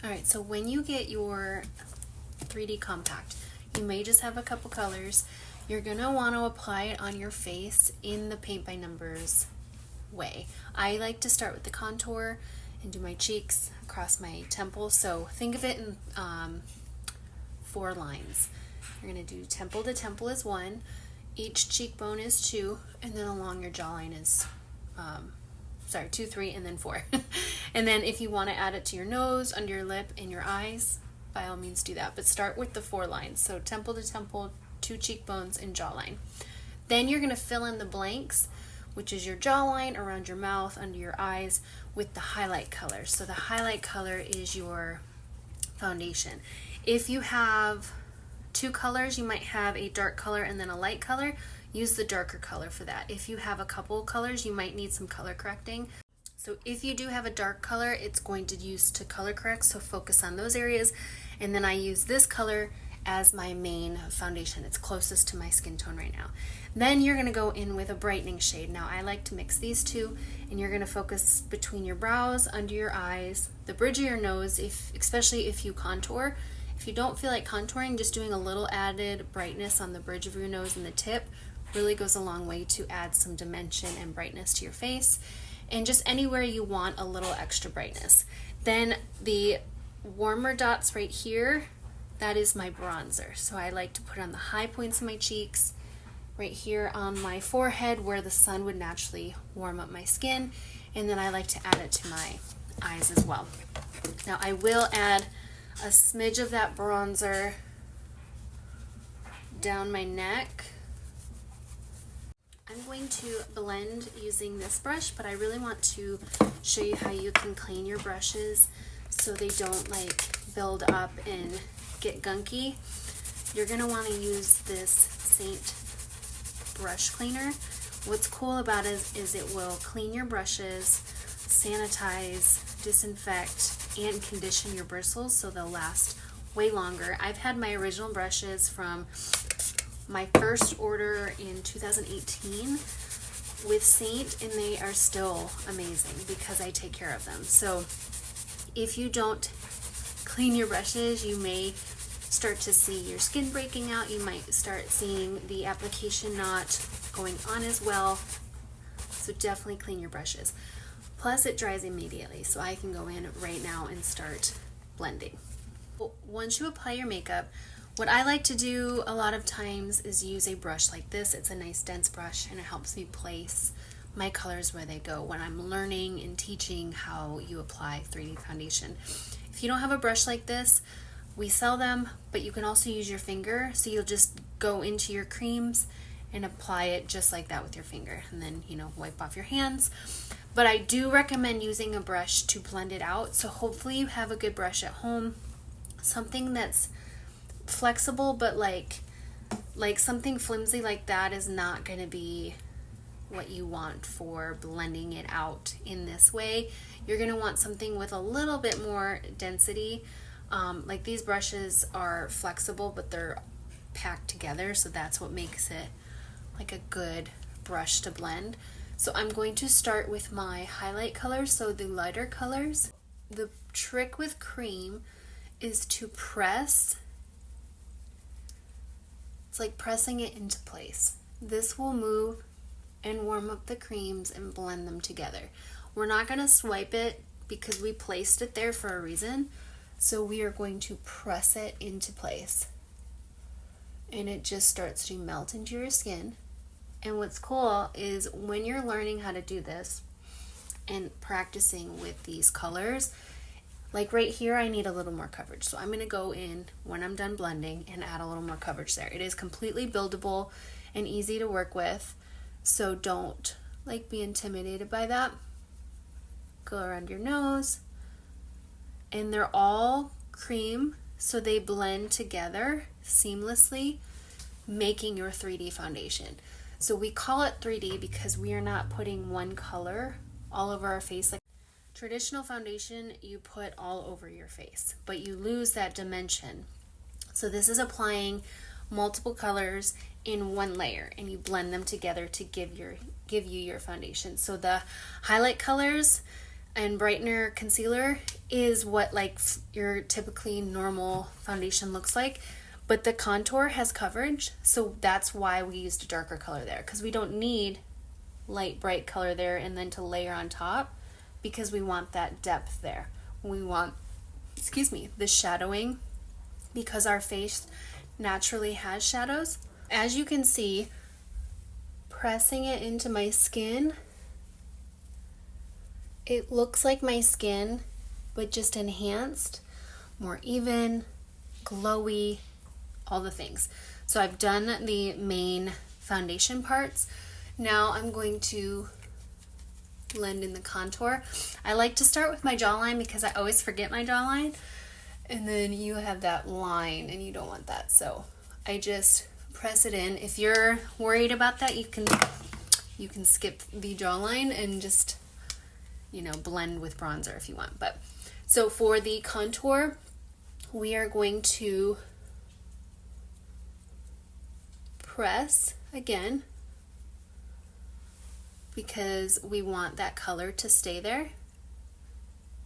All right, so when you get your 3D compact, you may just have a couple colors. You're gonna want to apply it on your face in the paint by numbers way. I like to start with the contour and do my cheeks across my temples. So think of it in 4 lines. You're gonna do temple to temple is 1, each cheekbone is 2, and then along your jawline is 2, 3, and then 4. And then if you want to add it to your nose, under your lip, and your eyes, by all means do that. But start with the 4 lines. So temple to temple, 2 cheekbones, and jawline. Then you're going to fill in the blanks, which is your jawline, around your mouth, under your eyes, with the highlight color. So the highlight color is your foundation. If you have 2 colors, you might have a dark color and then a light color. Use the darker color for that. If you have a couple colors, you might need some color correcting. So if you do have a dark color, it's going to use to color correct, so focus on those areas. And then I use this color as my main foundation. It's closest to my skin tone right now. Then you're gonna go in with a brightening shade. Now I like to mix these two, and you're gonna focus between your brows, under your eyes, the bridge of your nose, especially if you contour. If you don't feel like contouring, just doing a little added brightness on the bridge of your nose and the tip really goes a long way to add some dimension and brightness to your face, and just anywhere you want a little extra brightness. Then the warmer dots right here, that is my bronzer. So I like to put on the high points of my cheeks, right here on my forehead where the sun would naturally warm up my skin, and then I like to add it to my eyes as well. Now I will add a smidge of that bronzer down my neck. I'm going to blend using this brush, but I really want to show you how you can clean your brushes so they don't like build up and get gunky. You're going to want to use this Seint brush cleaner. What's cool about it is it will clean your brushes, sanitize, disinfect, and condition your bristles so they'll last way longer. I've had my original brushes from my first order in 2018 with Seint, and they are still amazing because I take care of them. So if you don't clean your brushes, you may start to see your skin breaking out. You might start seeing the application not going on as well. So definitely clean your brushes. Plus it dries immediately, so I can go in right now and start blending. Once you apply your makeup, what I like to do a lot of times is use a brush like this. It's a nice dense brush, and it helps me place my colors where they go when I'm learning and teaching how you apply 3D foundation. If you don't have a brush like this, we sell them, but you can also use your finger. So you'll just go into your creams and apply it just like that with your finger, and then, you know, wipe off your hands. But I do recommend using a brush to blend it out. So hopefully you have a good brush at home, something that's flexible, but like something flimsy like that is not going to be what you want for blending it out in this way. You're going to want something with a little bit more density. Like these brushes are flexible, but they're packed together, so that's what makes it like a good brush to blend. So I'm going to start with my highlight colors, so the lighter colors. The trick with cream is to press. It's like pressing it into place. This will move and warm up the creams and blend them together. We're not going to swipe it because we placed it there for a reason. So we are going to press it into place. And it just starts to melt into your skin. And what's cool is when you're learning how to do this and practicing with these colors, like right here, I need a little more coverage. So I'm going to go in when I'm done blending and add a little more coverage there. It is completely buildable and easy to work with. So don't like be intimidated by that. Go around your nose. And they're all cream, so they blend together seamlessly, making your 3D foundation. So we call it 3D because we are not putting one color all over our face. Like traditional foundation, you put all over your face, but you lose that dimension. So this is applying multiple colors in one layer, and you blend them together to give you your foundation. So the highlight colors, And brightener concealer is what like your typically normal foundation looks like, but the contour has coverage, so that's why we used a darker color there, because we don't need light bright color there and then to layer on top, because we want that depth there. We want, excuse me, the shadowing, because our face naturally has shadows. As you can see, pressing it into my skin, it looks like my skin, but just enhanced, more even, glowy, all the things. So I've done the main foundation parts. Now I'm going to blend in the contour. I like to start with my jawline because I always forget my jawline, and then you have that line and you don't want that. So I just press it in. If you're worried about that, you can skip the jawline and just, you know, blend with bronzer if you want. But so for the contour, we are going to press again because we want that color to stay there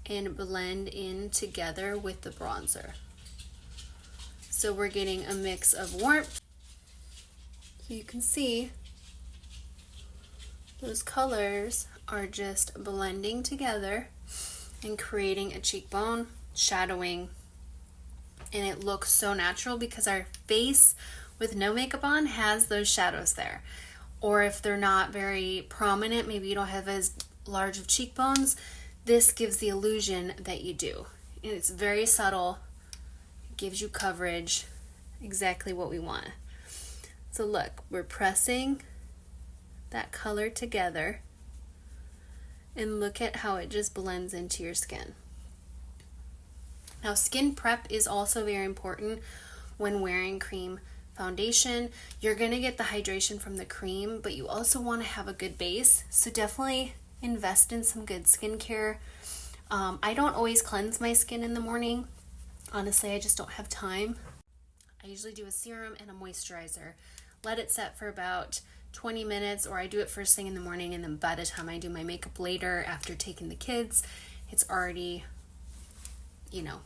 and blend in together with the bronzer. So we're getting a mix of warmth. You can see those colors are just blending together and creating a cheekbone, shadowing, and it looks so natural because our face with no makeup on has those shadows there. Or if they're not very prominent, maybe you don't have as large of cheekbones, this gives the illusion that you do. And it's very subtle, it gives you coverage, exactly what we want. So look, we're pressing that color together, and look at how it just blends into your skin. Now, skin prep is also very important when wearing cream foundation. You're gonna get the hydration from the cream, but you also wanna have a good base. So definitely invest in some good skincare. I don't always cleanse my skin in the morning. Honestly, I just don't have time. I usually do a serum and a moisturizer. Let it set for about 20 minutes, or I do it first thing in the morning, and then by the time I do my makeup later after taking the kids, it's already, you know,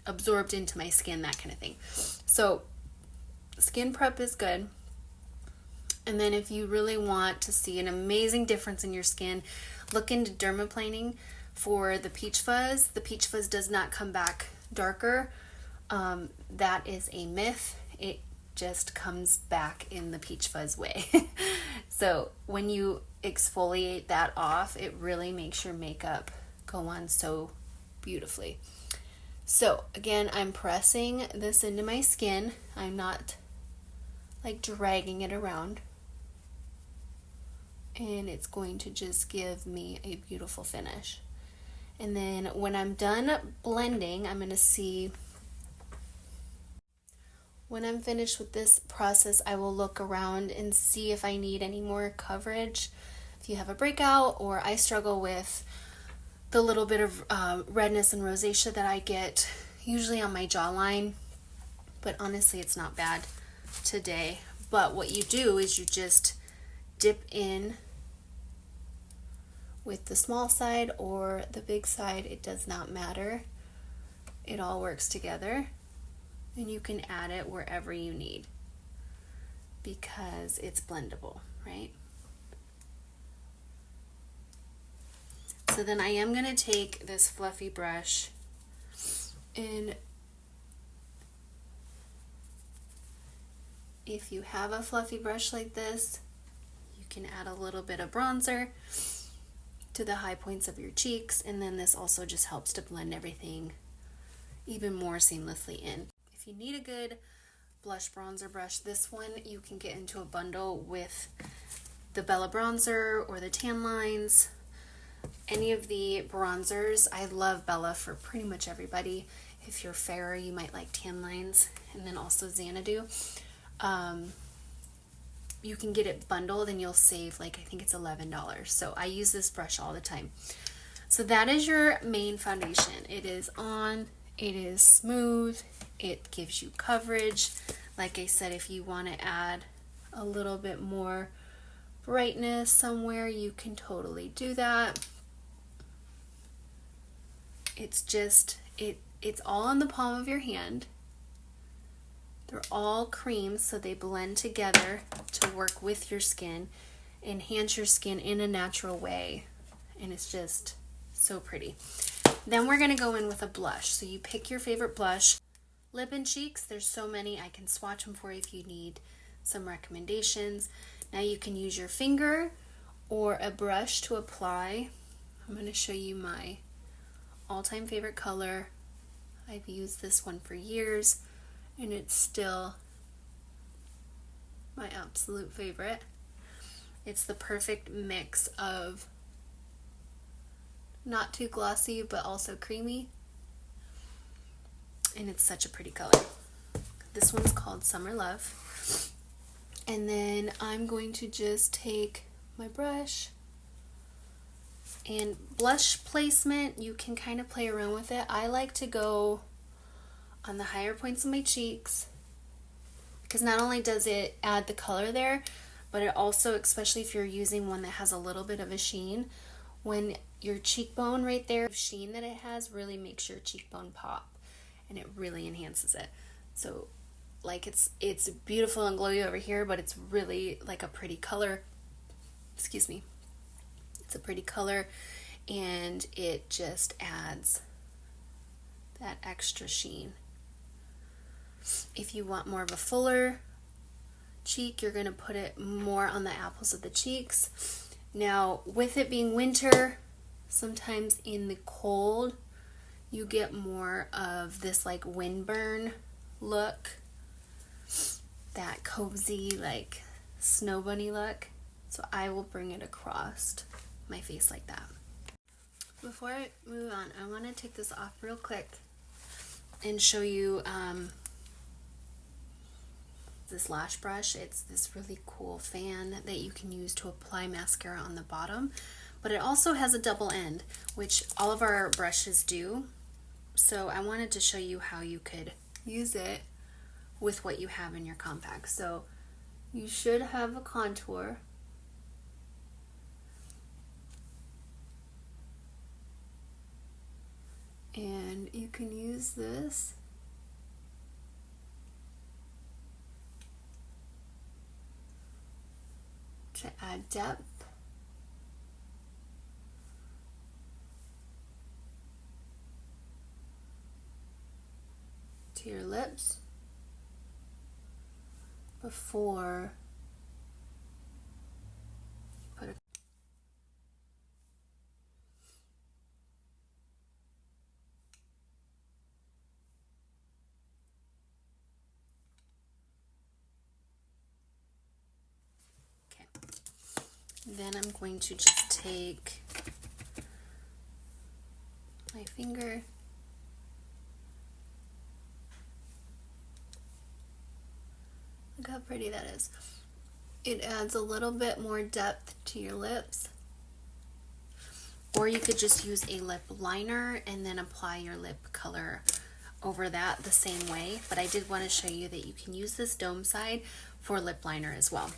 absorbed into my skin, that kind of thing. So skin prep is good. And then if you really want to see an amazing difference in your skin, look into dermaplaning for the peach fuzz. The peach fuzz does not come back darker. That is a myth. It just comes back in the peach fuzz way. So when you exfoliate that off, it really makes your makeup go on so beautifully. So again, I'm pressing this into my skin. I'm not like dragging it around. And it's going to just give me a beautiful finish. And then when I'm done blending, I'm going to see, when I'm finished with this process, I will look around and see if I need any more coverage. If you have a breakout, or I struggle with the little bit of redness and rosacea that I get usually on my jawline, but honestly it's not bad today. But what you do is you just dip in with the small side or the big side, it does not matter. It all works together, and you can add it wherever you need because it's blendable, right? So then I am going to take this fluffy brush, and if you have a fluffy brush like this, you can add a little bit of bronzer to the high points of your cheeks, and then this also just helps to blend everything even more seamlessly in. If you need a good blush bronzer brush, this one you can get into a bundle with the Bella bronzer or the Tan Lines. Any of the bronzers, I love Bella for pretty much everybody. If you're fairer, you might like Tan Lines, and then also Xanadu. You can get it bundled and you'll save, like, I think it's $11. So I use this brush all the time. So that is your main foundation. It is on, it is smooth, it gives you coverage. Like I said, if you want to add a little bit more brightness somewhere, you can totally do that. It's just, it's all in the palm of your hand. They're all creams, so they blend together to work with your skin, enhance your skin in a natural way, and it's just so pretty. Then we're gonna go in with a blush. So you pick your favorite blush. Lip and cheeks, there's so many. I can swatch them for you if you need some recommendations. Now you can use your finger or a brush to apply. I'm gonna show you my all-time favorite color. I've used this one for years, and it's still my absolute favorite. It's the perfect mix of not too glossy but also creamy, and it's such a pretty color. This one's called Summer Love. And then I'm going to just take my brush, and blush placement, you can kind of play around with it. I like to go on the higher points of my cheeks, because not only does it add the color there, but it also, especially if you're using one that has a little bit of a sheen, when your cheekbone right there, the sheen that it has really makes your cheekbone pop, and it really enhances it. So like it's beautiful and glowy over here, but it's really like a pretty color. Excuse me. It's a pretty color, and it just adds that extra sheen. If you want more of a fuller cheek, you're going to put it more on the apples of the cheeks. Now, with it being winter, sometimes in the cold, you get more of this like windburn look, that cozy like snow bunny look. So I will bring it across my face like that. Before I move on, I want to take this off real quick and show you this lash brush. It's this really cool fan that you can use to apply mascara on the bottom, but it also has a double end, which all of our brushes do. So I wanted to show you how you could use it with what you have in your compact. So you should have a contour. And you can use this to add depth. To your lips before you put a Then I'm going to just take my finger Look how pretty that is. It adds a little bit more depth to your lips. Or you could just use a lip liner and then apply your lip color over that the same way. But I did want to show you that you can use this dome side for lip liner as well.